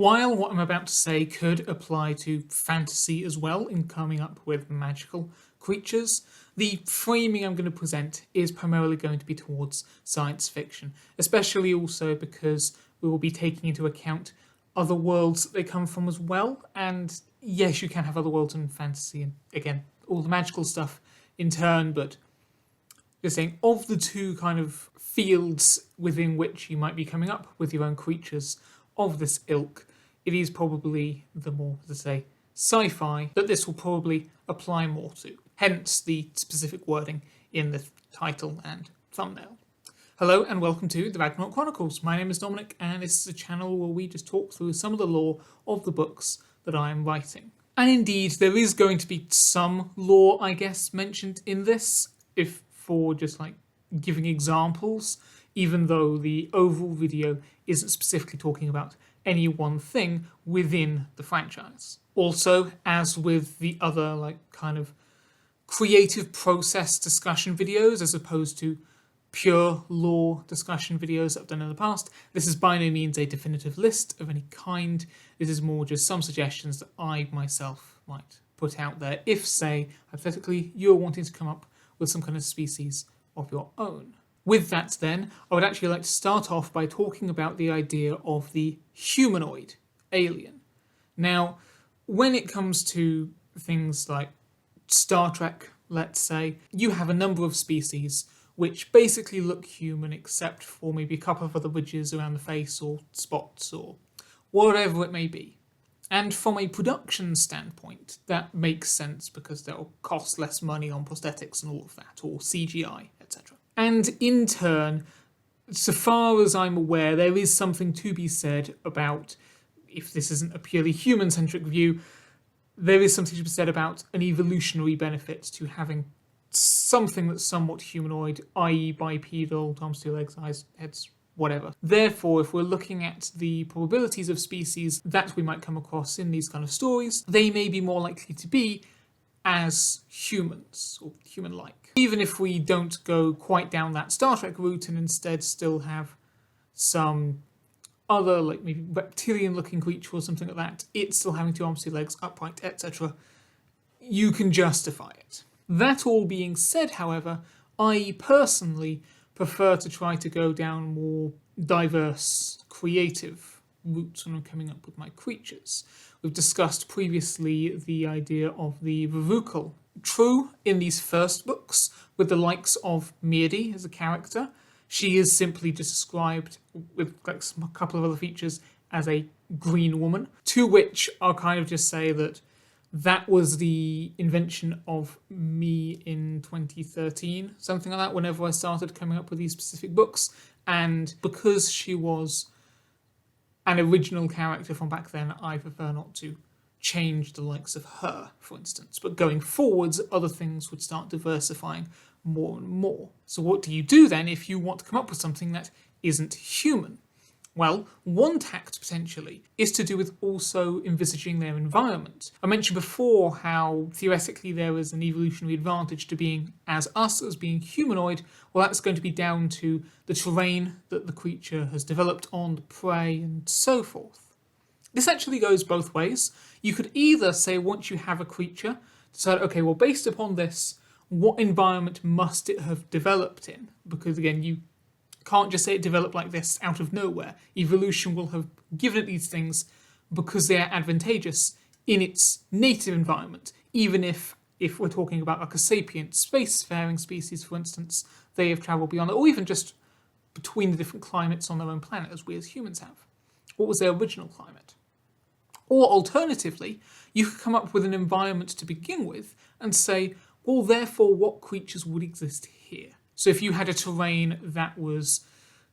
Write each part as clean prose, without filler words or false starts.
While what I'm about to say could apply to fantasy as well in coming up with magical creatures, the framing I'm going to present is primarily going to be towards science fiction, especially also because we will be taking into account other worlds that they come from as well. And yes, you can have other worlds in fantasy, and again, all the magical stuff in turn, but just saying, of the two kind of fields within which you might be coming up with your own creatures of this ilk, it is probably the more, as I say, sci-fi that this will probably apply more to. Hence the specific wording in the title and thumbnail. Hello and welcome to the Ragnarok Chronicles. My name is Dominic and this is a channel where we just talk through some of the lore of the books that I am writing. And indeed, there is going to be some lore, I guess, mentioned in this, if for just like giving examples, even though the overall video isn't specifically talking about any one thing within the franchise. Also, as with the other like kind of creative process discussion videos as opposed to pure lore discussion videos that I've done in the past, this is by no means a definitive list of any kind. This is more just some suggestions that I myself might put out there if, say, hypothetically, you're wanting to come up with some kind of species of your own. With that then, I would actually like to start off by talking about the idea of the humanoid alien. Now, when it comes to things like Star Trek, let's say, you have a number of species which basically look human except for maybe a couple of other ridges around the face or spots or whatever it may be. And from a production standpoint, that makes sense because they'll cost less money on prosthetics and all of that, or CGI, etc. And in turn, so far as I'm aware, there is something to be said about, if this isn't a purely human-centric view, there is something to be said about an evolutionary benefit to having something that's somewhat humanoid, i.e. bipedal, arms, two legs, eyes, heads, whatever. Therefore, if we're looking at the probabilities of species that we might come across in these kind of stories, they may be more likely to be as humans, or human-like. Even if we don't go quite down that Star Trek route and instead still have some other, like maybe reptilian-looking creature or something like that, it's still having two arms, two legs, upright, etc., you can justify it. That all being said, however, I personally prefer to try to go down more diverse, creative routes when I'm coming up with my creatures. We've discussed previously the idea of the Vovoocol. True, in these first books, with the likes of Mirdi as a character, she is simply described with like a couple of other features as a green woman, to which I'll kind of just say that that was the invention of me in 2013, something like that, whenever I started coming up with these specific books. And because she was an original character from back then, I prefer not to change the likes of her, for instance. But going forwards, other things would start diversifying more and more. So what do you do then if you want to come up with something that isn't human? Well, one tact, potentially, is to do with also envisaging their environment. I mentioned before how, theoretically, there is an evolutionary advantage to being as us, as being humanoid. Well, that's going to be down to the terrain that the creature has developed on, the prey, and so forth. This actually goes both ways. You could either say, once you have a creature, decide, okay, well, based upon this, what environment must it have developed in? Because, again, you can't just say it developed like this out of nowhere. Evolution will have given it these things because they are advantageous in its native environment. Even if we're talking about like a sapient spacefaring species, for instance, they have travelled beyond it, or even just between the different climates on their own planet as we as humans have. What was their original climate? Or alternatively, you could come up with an environment to begin with and say, well, therefore, what creatures would exist here? So if you had a terrain that was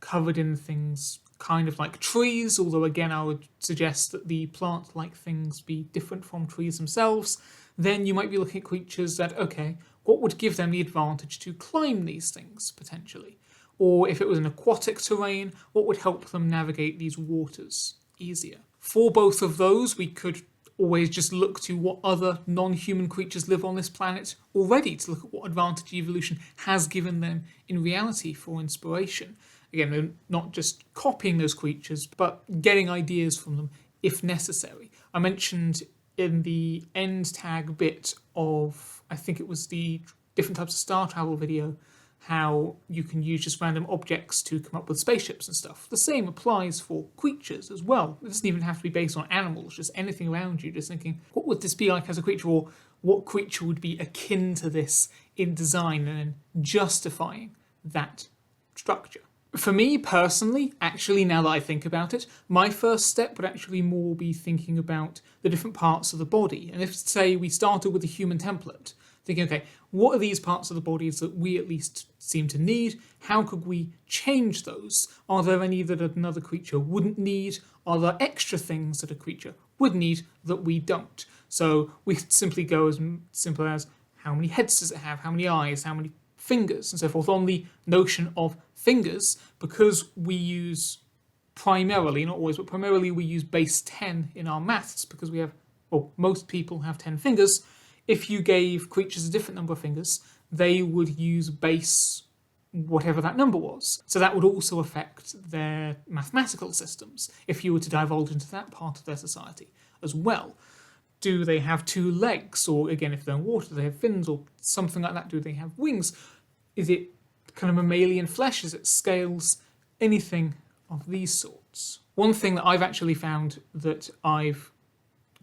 covered in things kind of like trees, although again I would suggest that the plant-like things be different from trees themselves, then you might be looking at creatures that, okay, what would give them the advantage to climb these things, potentially? Or if it was an aquatic terrain, what would help them navigate these waters easier? For both of those, we could always just look to what other non-human creatures live on this planet already to look at what advantage evolution has given them in reality for inspiration. Again, we're not just copying those creatures, but getting ideas from them if necessary. I mentioned in the end tag bit of, I think it was the different types of star travel video, how you can use just random objects to come up with spaceships and stuff. The same applies for creatures as well. It doesn't even have to be based on animals, just anything around you, just thinking, what would this be like as a creature, or what creature would be akin to this in design, and then justifying that structure. For me personally, actually, now that I think about it, my first step would actually more be thinking about the different parts of the body. And if, say, we started with a human template, thinking, okay, what are these parts of the bodies that we at least seem to need? How could we change those? Are there any that another creature wouldn't need? Are there extra things that a creature would need that we don't? So we could simply go as simple as, how many heads does it have? How many eyes? How many fingers? And so forth. On the notion of fingers, because we use primarily, not always, but primarily we use base 10 in our maths, because we have, well, most people have 10 fingers. If you gave creatures a different number of fingers, they would use base whatever that number was. So that would also affect their mathematical systems, if you were to divulge into that part of their society as well. Do they have 2 legs? Or again, if they're in water, do they have fins or something like that? Do they have wings? Is it kind of mammalian flesh? Is it scales? Anything of these sorts. One thing that I've actually found that I've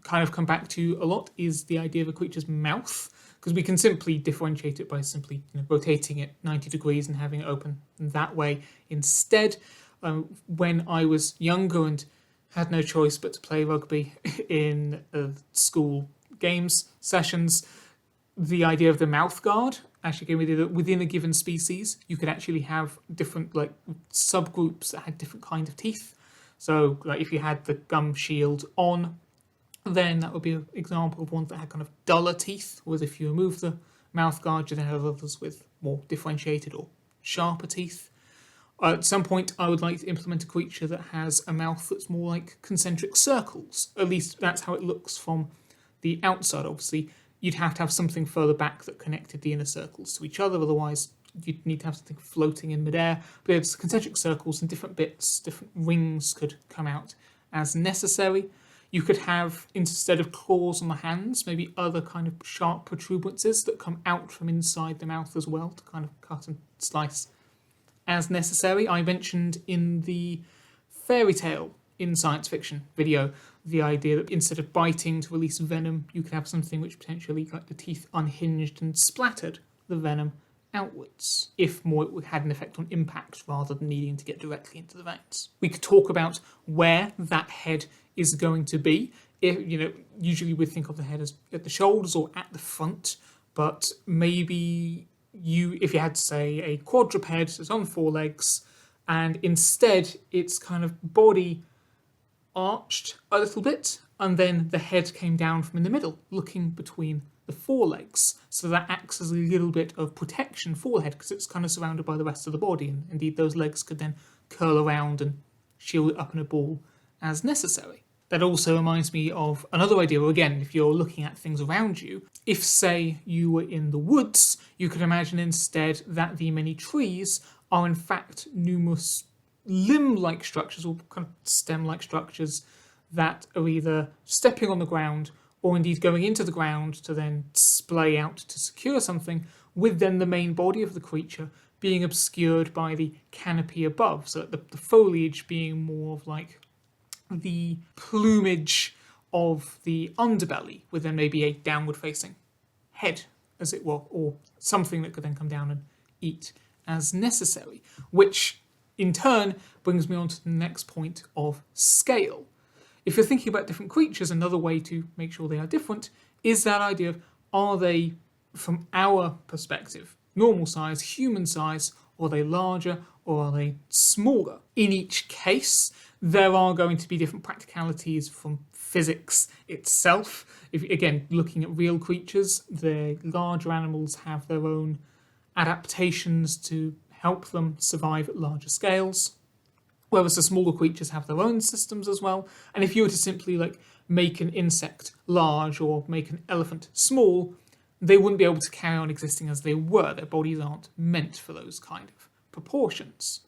kind of come back to a lot is the idea of a creature's mouth, because we can simply differentiate it by simply rotating it 90 degrees and having it open that way instead. When I was younger and had no choice but to play rugby in school games sessions, the idea of the mouth guard actually gave me that within a given species you could actually have different subgroups that had different kinds of teeth. So if you had the gum shield on, then that would be an example of ones that had kind of duller teeth, whereas if you remove the mouth guard, you then have others with more differentiated or sharper teeth. At some point, I would like to implement a creature that has a mouth that's more like concentric circles. At least that's how it looks from the outside. Obviously, you'd have to have something further back that connected the inner circles to each other, otherwise you'd need to have something floating in midair. But it's concentric circles and different bits, different rings could come out as necessary. You could have, instead of claws on the hands, maybe other kind of sharp protuberances that come out from inside the mouth as well to kind of cut and slice as necessary. I mentioned in the fairy tale in science fiction video the idea that instead of biting to release venom, you could have something which potentially got the teeth unhinged and splattered the venom outwards, if more it had an effect on impact rather than needing to get directly into the veins. We could talk about where that head is going to be. Usually we think of the head as at the shoulders or at the front, but maybe if you had, say, a quadruped that's on 4 legs, and instead its kind of body arched a little bit, and then the head came down from in the middle, looking between the 4 legs. So that acts as a little bit of protection for the head, because it's kind of surrounded by the rest of the body, and indeed those legs could then curl around and shield it up in a ball as necessary. That also reminds me of another idea, where again, if you're looking at things around you, if, say, you were in the woods, you could imagine instead that the many trees are in fact numerous limb-like structures or kind of stem-like structures that are either stepping on the ground or indeed going into the ground to then splay out to secure something, with then the main body of the creature being obscured by the canopy above. So the foliage being more of like the plumage of the underbelly, with then maybe a downward-facing head, as it were, or something that could then come down and eat as necessary, which in turn brings me on to the next point of scale. If you're thinking about different creatures, another way to make sure they are different is that idea of, are they, from our perspective, normal size, human size, or are they larger, or are they smaller? In each case, there are going to be different practicalities from physics itself. If, again, looking at real creatures, the larger animals have their own adaptations to help them survive at larger scales, whereas the smaller creatures have their own systems as well. And if you were to simply make an insect large or make an elephant small, they wouldn't be able to carry on existing as they were. Their bodies aren't meant for those kind of proportions.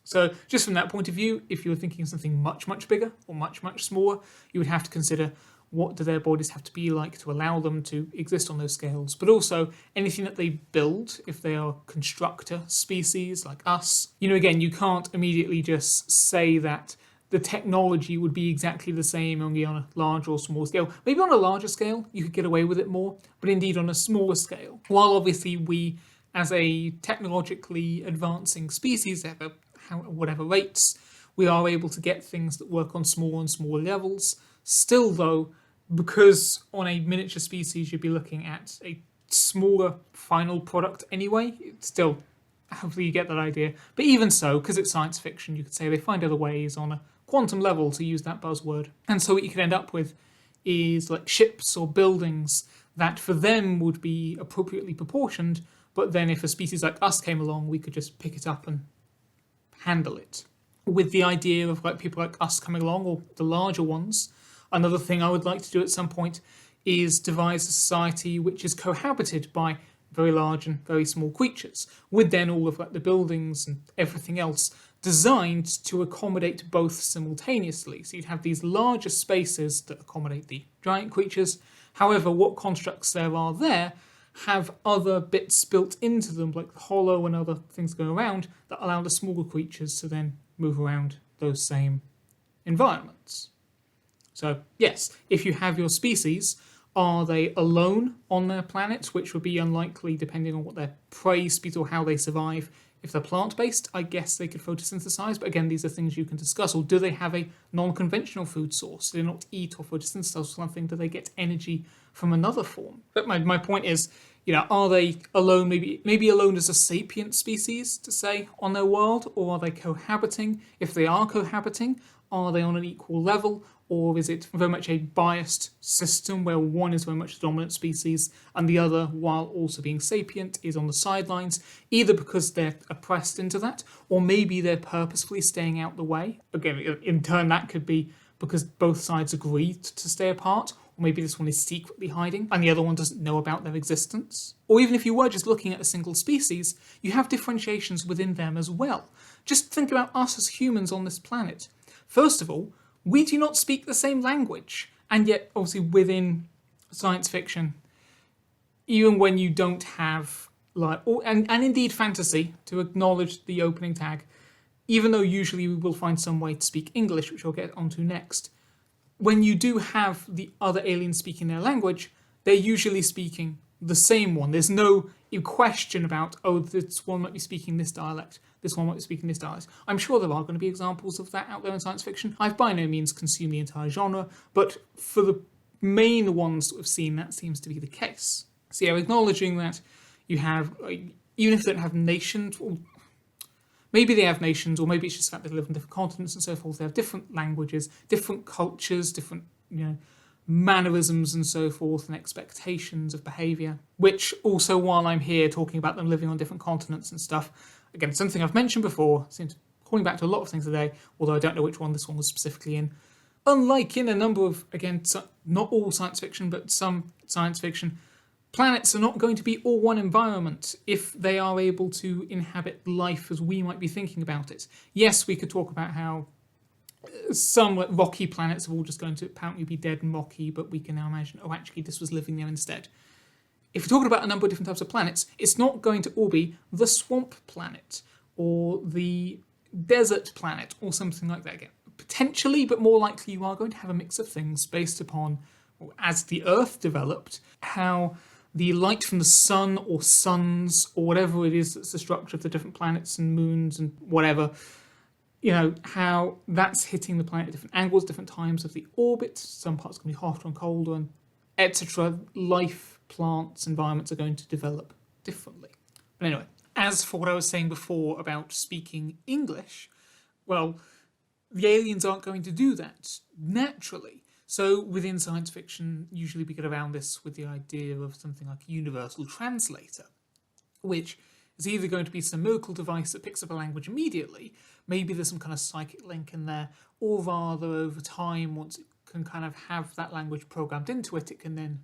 So just from that point of view, if you were thinking of something much, much bigger or much, much smaller, you would have to consider what do their bodies have to be like to allow them to exist on those scales. But also anything that they build, if they are constructor species like us. Again, you can't immediately just say that the technology would be exactly the same only on a larger or small scale. Maybe on a larger scale, you could get away with it more, but indeed on a smaller scale. While obviously we, as a technologically advancing species, at whatever rates, we are able to get things that work on smaller and smaller levels. Still though, because on a miniature species you'd be looking at a smaller final product anyway, still, hopefully you get that idea. But even so, because it's science fiction, you could say they find other ways on a quantum level, to use that buzzword. And so what you could end up with is like ships or buildings that for them would be appropriately proportioned, but then if a species like us came along, we could just pick it up and handle it. With the idea of like people like us coming along, or the larger ones, another thing I would like to do at some point is devise a society which is cohabited by very large and very small creatures, with then all of like the buildings and everything else designed to accommodate both simultaneously. So you'd have these larger spaces that accommodate the giant creatures. However, what constructs there are there have other bits built into them, like the hollow and other things going around, that allow the smaller creatures to then move around those same environments. So yes, if you have your species, are they alone on their planet, which would be unlikely depending on what their prey species or how they survive. If they're plant-based, I guess they could photosynthesize, but again, these are things you can discuss. Or do they have a non-conventional food source? Do they not eat or photosynthesize or something? Do they get energy from another form? But my point is, are they alone, maybe alone as a sapient species, to say, on their world? Or are they cohabiting? If they are cohabiting, are they on an equal level? Or is it very much a biased system where one is very much the dominant species and the other, while also being sapient, is on the sidelines, either because they're oppressed into that, or maybe they're purposefully staying out the way? Again, in turn, that could be because both sides agreed to stay apart, or maybe this one is secretly hiding and the other one doesn't know about their existence. Or even if you were just looking at a single species, you have differentiations within them as well. Just think about us as humans on this planet. First of all, we do not speak the same language, and yet obviously within science fiction, even when you don't have and indeed fantasy, to acknowledge the opening tag, even though usually we will find some way to speak English, which I'll get onto next, when you do have the other aliens speaking their language, they're usually speaking the same one. There's no question about, this one might be speaking this dialect, this one might be speaking this dialect. I'm sure there are going to be examples of that out there in science fiction. I've by no means consumed the entire genre, but for the main ones that we've seen, that seems to be the case. So yeah, acknowledging that you have, even if they don't have nations, or maybe they have nations, or maybe it's just the fact that they live on different continents and so forth, they have different languages, different cultures, different, mannerisms and so forth, and expectations of behaviour, which also, while I'm here talking about them living on different continents and stuff, again, something I've mentioned before, seems calling back to a lot of things today, although I don't know which one this one was specifically in. Unlike in a number of, again, not all science fiction, but some science fiction, planets are not going to be all one environment if they are able to inhabit life as we might be thinking about it. Yes, we could talk about how some rocky planets are all just going to apparently be dead and rocky, but we can now imagine, actually this was living there instead. If you're talking about a number of different types of planets, it's not going to all be the swamp planet or the desert planet or something like that. Again, potentially, but more likely you are going to have a mix of things based upon, as the Earth developed, how the light from the sun or suns or whatever it is that's the structure of the different planets and moons and whatever, how that's hitting the planet at different angles, different times of the orbit. Some parts are going to be hotter and colder, and etc. Life, plants, environments are going to develop differently. But anyway, as for what I was saying before about speaking English, well, the aliens aren't going to do that naturally. So within science fiction, usually we get around this with the idea of something like a universal translator, which is either going to be some miracle device that picks up a language immediately, maybe there's some kind of psychic link in there, or rather over time, once it can kind of have that language programmed into it, it can then,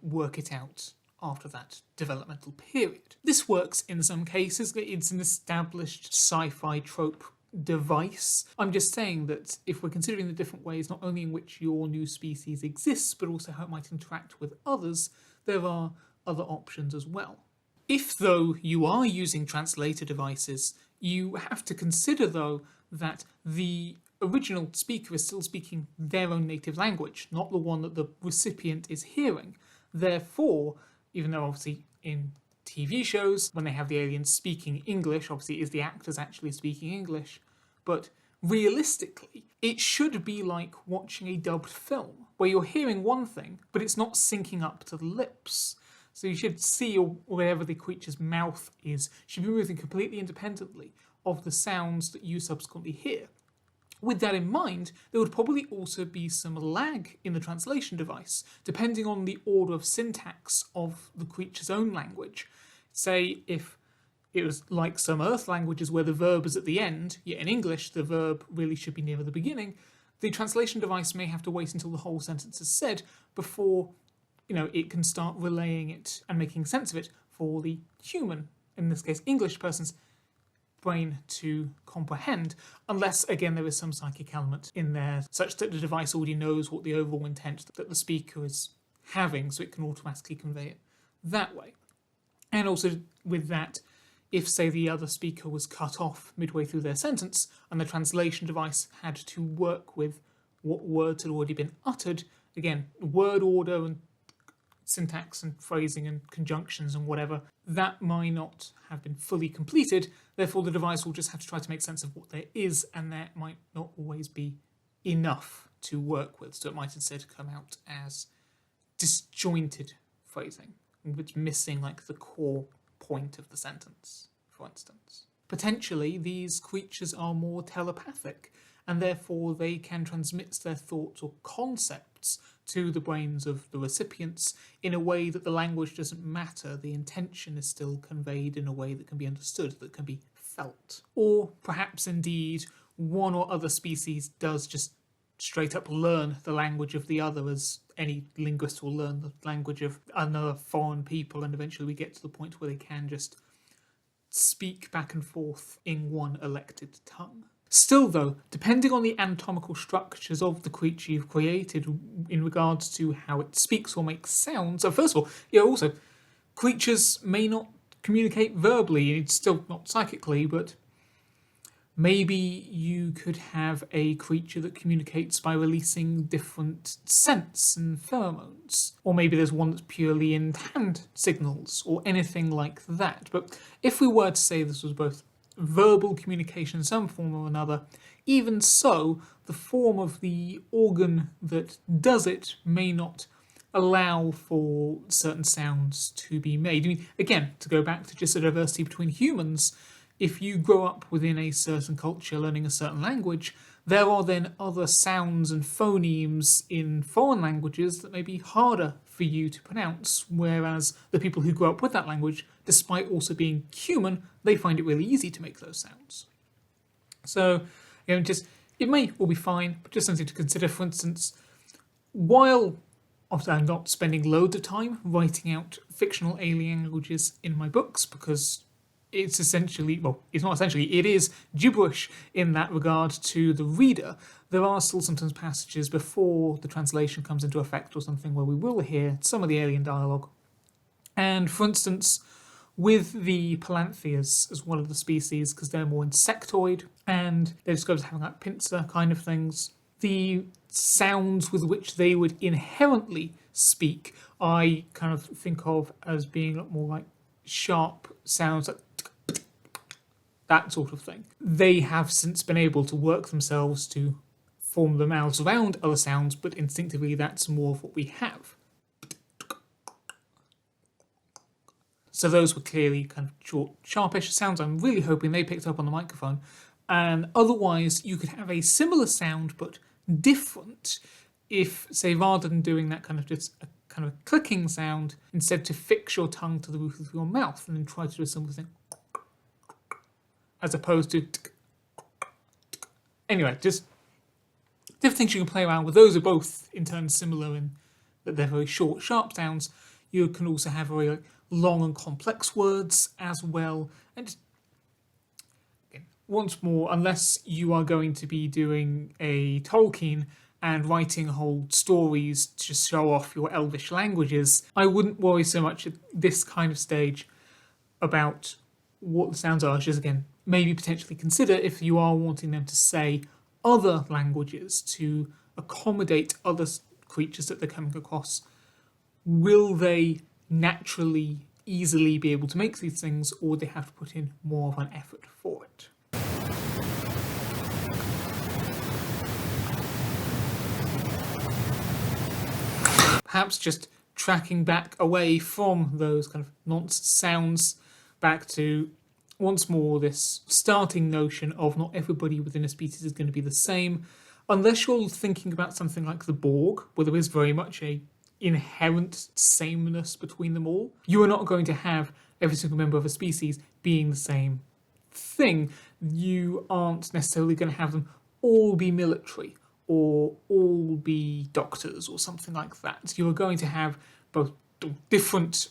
work it out after that developmental period. This works in some cases. It's an established sci-fi trope device. I'm just saying that if we're considering the different ways not only in which your new species exists, but also how it might interact with others, there are other options as well. If, though, you are using translator devices, you have to consider, though, that the original speaker is still speaking their own native language, not the one that the recipient is hearing. Therefore, even though obviously in TV shows, when they have the aliens speaking English, obviously it is the actors actually speaking English, but realistically, it should be like watching a dubbed film, where you're hearing one thing, but it's not syncing up to the lips. So you should see, or wherever the creature's mouth is, should be moving completely independently of the sounds that you subsequently hear. With that in mind, there would probably also be some lag in the translation device, depending on the order of syntax of the creature's own language. Say, if it was like some Earth languages where the verb is at the end, yet in English the verb really should be near the beginning, the translation device may have to wait until the whole sentence is said before it can start relaying it and making sense of it for the human, in this case English person's, brain to comprehend, unless again there is some psychic element in there such that the device already knows what the overall intent that the speaker is having, so it can automatically convey it that way. And also with that, if say the other speaker was cut off midway through their sentence and the translation device had to work with what words had already been uttered, again, word order and syntax and phrasing and conjunctions and whatever, that might not have been fully completed. Therefore, the device will just have to try to make sense of what there is, and that might not always be enough to work with. So it might instead come out as disjointed phrasing, which missing like the core point of the sentence, for instance. Potentially, these creatures are more telepathic, and therefore they can transmit their thoughts or concepts to the brains of the recipients in a way that the language doesn't matter. The intention is still conveyed in a way that can be understood, that can be felt. Or perhaps indeed one or other species does just straight up learn the language of the other, as any linguist will learn the language of another foreign people, and eventually we get to the point where they can just speak back and forth in one elected tongue. Still though, depending on the anatomical structures of the creature you've created in regards to how it speaks or makes sounds, so first of all, also, creatures may not communicate verbally, it's still not psychically, but maybe you could have a creature that communicates by releasing different scents and pheromones. Or maybe there's one that's purely in hand signals, or anything like that. But if we were to say this was both verbal communication in some form or another, even so, the form of the organ that does it may not allow for certain sounds to be made. I mean, again, to go back to just the diversity between humans, if you grow up within a certain culture learning a certain language, there are then other sounds and phonemes in foreign languages that may be harder for you to pronounce, whereas the people who grow up with that language, despite also being human, they find it really easy to make those sounds. So, it may all be fine, but just something to consider. For instance, while obviously I'm not spending loads of time writing out fictional alien languages in my books, because it's essentially, well, it's not essentially, it is gibberish in that regard to the reader. There are still sometimes passages before the translation comes into effect or something where we will hear some of the alien dialogue. And for instance, with the Palantheas as one of the species, because they're more insectoid and they're described as having like pincer kind of things, the sounds with which they would inherently speak, I kind of think of as being a lot more like sharp sounds, like that sort of thing. They have since been able to work themselves to form the mouths around other sounds, but instinctively that's more of what we have. So those were clearly kind of short, sharpish sounds. I'm really hoping they picked up on the microphone. And otherwise, you could have a similar sound, but different if, say, rather than doing that kind of just a kind of clicking sound, instead to fix your tongue to the roof of your mouth and then try to do something as opposed to. Anyway, just different things you can play around with. Those are both in turn similar in that they're very short, sharp sounds. You can also have very long and complex words as well. And again, once more, unless you are going to be doing a Tolkien and writing whole stories to show off your Elvish languages, I wouldn't worry so much at this kind of stage about what the sounds are. Just again, maybe potentially consider if you are wanting them to say other languages to accommodate other creatures that they're coming across. Will they naturally, easily be able to make these things, or would they have to put in more of an effort for it? Perhaps just tracking back away from those kind of nonsense sounds back to, once more, this starting notion of not everybody within a species is going to be the same, unless you're thinking about something like the Borg, where there is very much a inherent sameness between them all. You are not going to have every single member of a species being the same thing. You aren't necessarily going to have them all be military or all be doctors or something like that. You are going to have both different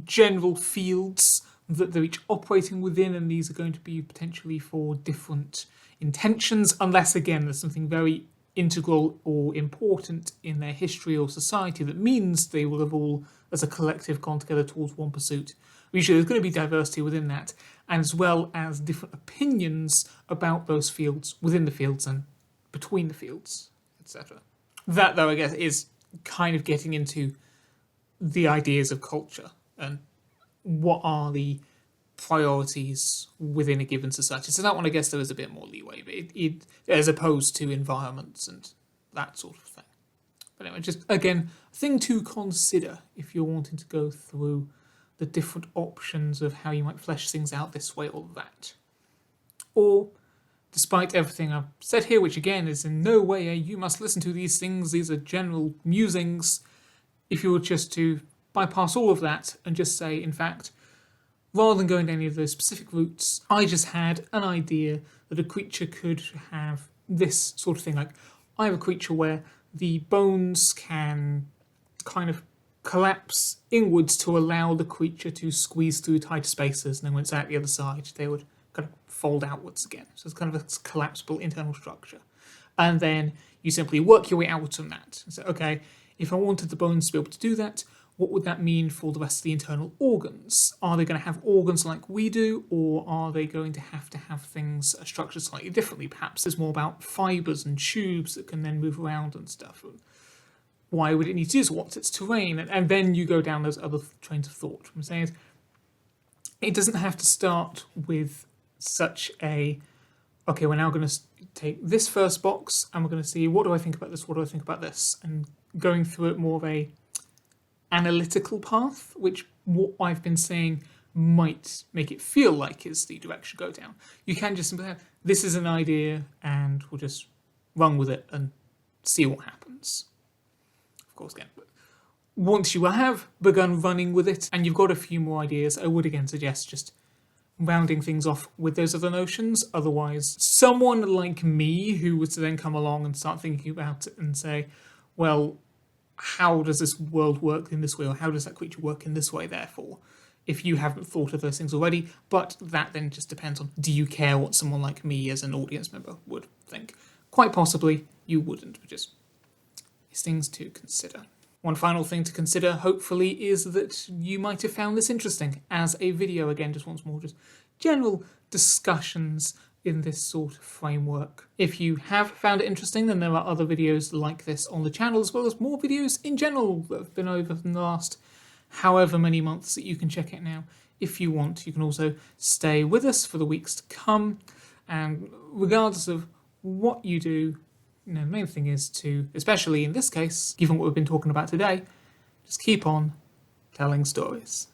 general fields that they're each operating within, and these are going to be potentially for different intentions, unless again there's something very integral or important in their history or society that means they will have all, as a collective, gone together towards one pursuit. Usually there's going to be diversity within that, as well as different opinions about those fields, within the fields and between the fields, etc. That, though, I guess, is kind of getting into the ideas of culture and what are the priorities within a given society. So that one, I guess, there is a bit more leeway, but as opposed to environments and that sort of thing. But anyway, just, again, a thing to consider if you're wanting to go through the different options of how you might flesh things out this way or that. Or, despite everything I've said here, which again is in no way a you must listen to these things, these are general musings, if you were just to bypass all of that and just say, in fact, rather than going down any of those specific routes, I just had an idea that a creature could have this sort of thing. Like, I have a creature where the bones can kind of collapse inwards to allow the creature to squeeze through tighter spaces, and then when it's out the other side, they would kind of fold outwards again. So it's kind of a collapsible internal structure. And then you simply work your way out from that. And say, okay, if I wanted the bones to be able to do that, what would that mean for the rest of the internal organs? Are they going to have organs like we do, or are they going to have things structured slightly differently? Perhaps there's more about fibres and tubes that can then move around and stuff. Why would it need to do so? What's its terrain? And then you go down those other trains of thought. What I'm saying is, it doesn't have to start with such a, okay, we're now going to take this first box and we're going to see, what do I think about this? What do I think about this? And going through it more of a analytical path, which what I've been saying might make it feel like is the direction to go down. You can just simply have, this is an idea and we'll just run with it and see what happens. Of course, again, once you have begun running with it and you've got a few more ideas, I would again suggest just rounding things off with those other notions. Otherwise, someone like me who was to then come along and start thinking about it and say, well, how does this world work in this way, or how does that creature work in this way, therefore, if you haven't thought of those things already. But that then just depends on, do you care what someone like me as an audience member would think? Quite possibly you wouldn't, but just these things to consider. One final thing to consider, hopefully, is that you might have found this interesting as a video. Again, just once more, just general discussions in this sort of framework. If you have found it interesting, then there are other videos like this on the channel, as well as more videos in general that have been over in the last however many months that you can check out now. If you want, you can also stay with us for the weeks to come. And regardless of what you do, the main thing is to, especially in this case, given what we've been talking about today, just keep on telling stories.